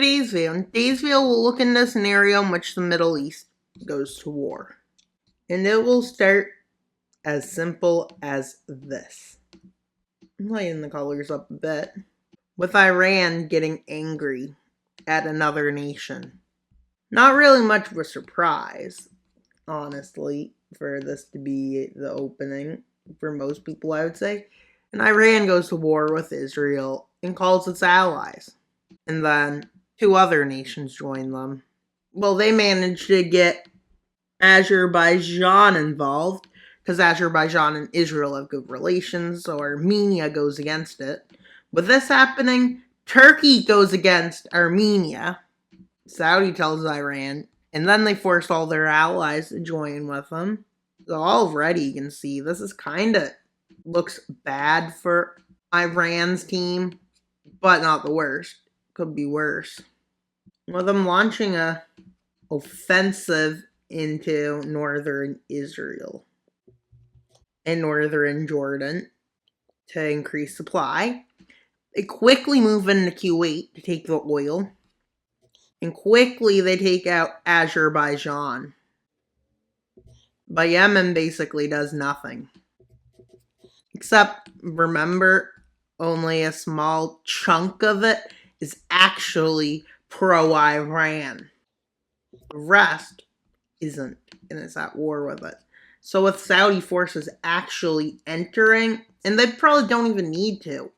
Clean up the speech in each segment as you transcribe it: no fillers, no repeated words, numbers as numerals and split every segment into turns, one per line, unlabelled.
today's video. In today's video, we'll look into a scenario in which the Middle East goes to war. And it will start as simple as this. I'm lighting the colors up a bit. With Iran getting angry at another nation. Not really much of a surprise, honestly, for this to be the opening for most people, I would say. And Iran goes to war with Israel and calls its allies. And then 2 other nations join them. Well, they managed to get Azerbaijan involved, because Azerbaijan and Israel have good relations, so Armenia goes against it. With this happening, Turkey goes against Armenia. Saudi tells Iran, and then they force all their allies to join with them. So already you can see this is looks bad for Iran's team, but not the worst. Could be worse. With them launching a offensive into northern Israel and northern Jordan to increase supply. They quickly move into Kuwait to take the oil. And quickly they take out Azerbaijan. But Yemen basically does nothing. Except, remember, only a small chunk of it is actually pro-Iran. The rest isn't, and is at war with it. So with Saudi forces actually entering, and they probably don't even need to,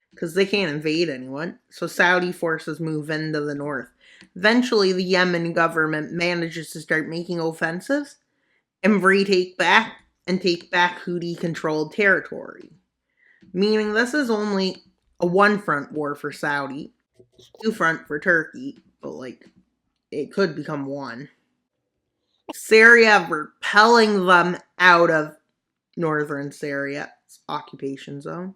because they can't invade anyone, so Saudi forces move into the north. Eventually, the Yemen government manages to start making offensives and take back Houthi-controlled territory. Meaning this is only a one-front war for Saudi, two-front for Turkey, but it could become one. Syria repelling them out of northern Syria's occupation zone.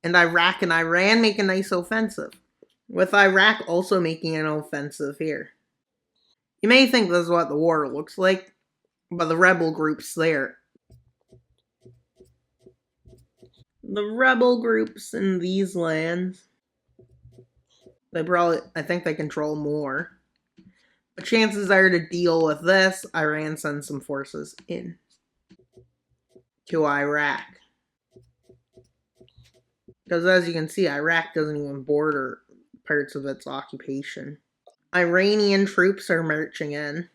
And Iraq and Iran make a nice offensive, with Iraq also making an offensive here. You may think this is what the war looks like, but the rebel groups there. The rebel groups in these lands, I think they control more. But chances are to deal with this, Iran sends some forces in to Iraq. Because as you can see, Iraq doesn't even border parts of its occupation. Iranian troops are marching in.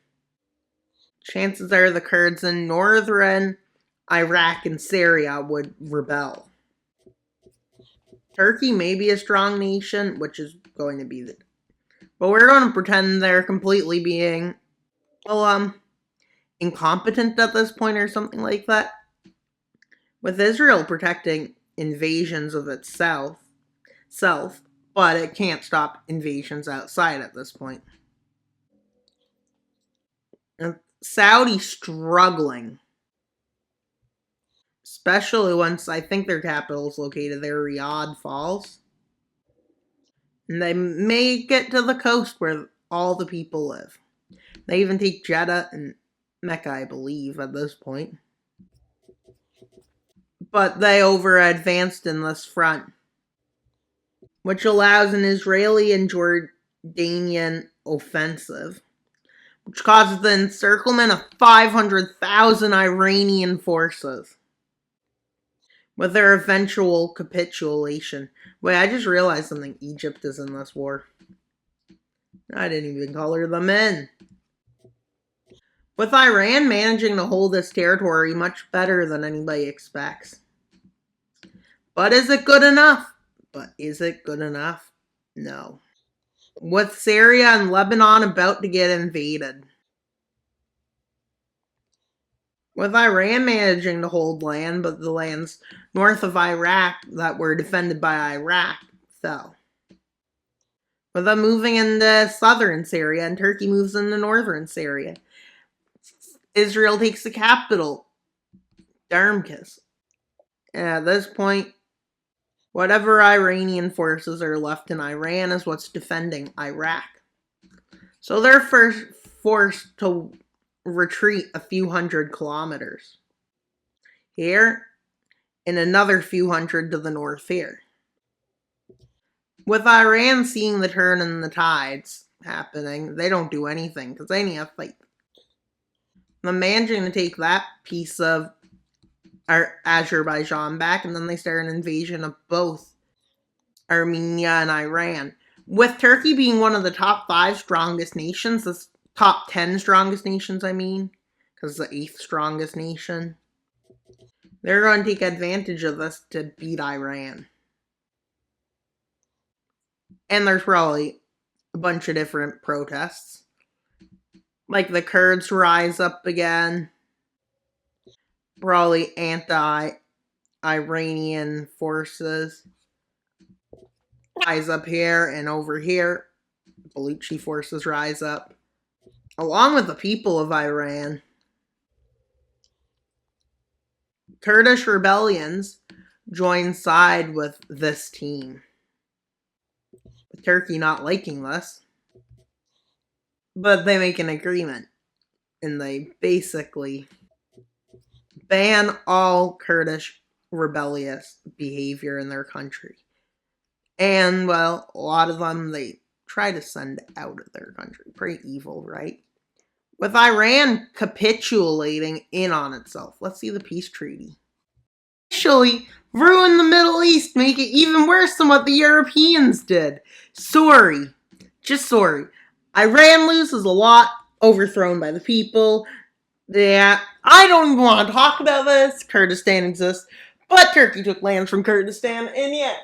Chances are the Kurds in northern Iraq and Syria would rebel. Turkey may be a strong nation, which is going to be but we're going to pretend they're completely being, incompetent at this point or something like that. With Israel protecting invasions of itself, but it can't stop invasions outside at this point. And Saudi struggling. Especially once I think their capital is located there, Riyadh falls. And they may get to the coast where all the people live. They even take Jeddah and Mecca, I believe, at this point. But they over-advanced in this front, which allows an Israeli and Jordanian offensive, which causes the encirclement of 500,000 Iranian forces, with their eventual capitulation. Wait, I just realized something. Egypt is in this war. I didn't even color them in. With Iran managing to hold this territory much better than anybody expects. But is it good enough? No. With Syria and Lebanon about to get invaded. With Iran managing to hold land, but the lands north of Iraq that were defended by Iraq fell. With them moving into southern Syria, and Turkey moves into northern Syria. Israel takes the capital, Damascus. And at this point, whatever Iranian forces are left in Iran is what's defending Iraq. So they're forced to retreat a few hundred kilometers here, and another few hundred to the north here. With Iran seeing the turn in the tides happening, they don't do anything because they need to fight. They're managing to take that piece of Azerbaijan back, and then they start an invasion of both Armenia and Iran. With Turkey being one of the top 5 strongest nations, the top 10 strongest nations, I mean, because it's the 8th strongest nation, they're going to take advantage of this to beat Iran. And there's probably a bunch of different protests. Like the Kurds rise up again. Probably anti-Iranian forces rise up here and over here. Baluchi forces rise up. Along with the people of Iran. Kurdish rebellions join side with this team. With Turkey not liking this. But they make an agreement. And they basically ban all Kurdish rebellious behavior in their country. And, well, a lot of them they try to send out of their country. Pretty evil, right? With Iran capitulating in on itself. Let's see the peace treaty. Actually, ruin the Middle East, make it even worse than what the Europeans did. Sorry. Just sorry. Iran loses a lot, overthrown by the people. Yeah, I don't even want to talk about this. Kurdistan exists, but Turkey took lands from Kurdistan, and yeah,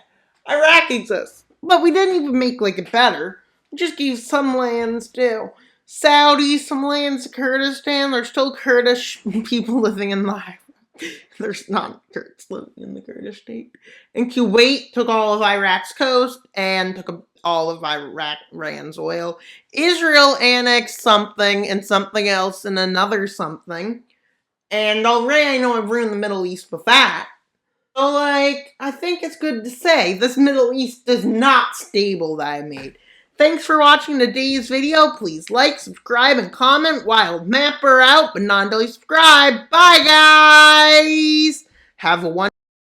Iraq exists. But we didn't even make it better. We just gave some lands to Saudi, some lands to Kurdistan. There's still Kurdish people living in the There's not Kurds living in the Kurdish state. And Kuwait took all of Iraq's coast and took all of Iran's oil. Israel annexed something and something else and another something. And already I know I've ruined the Middle East with that. So, I think it's good to say this Middle East is not stable that I made. Thanks for watching today's video. Please like, subscribe, and comment. Wild Mapper out, but not until you subscribe. Bye, guys! Have a wonderful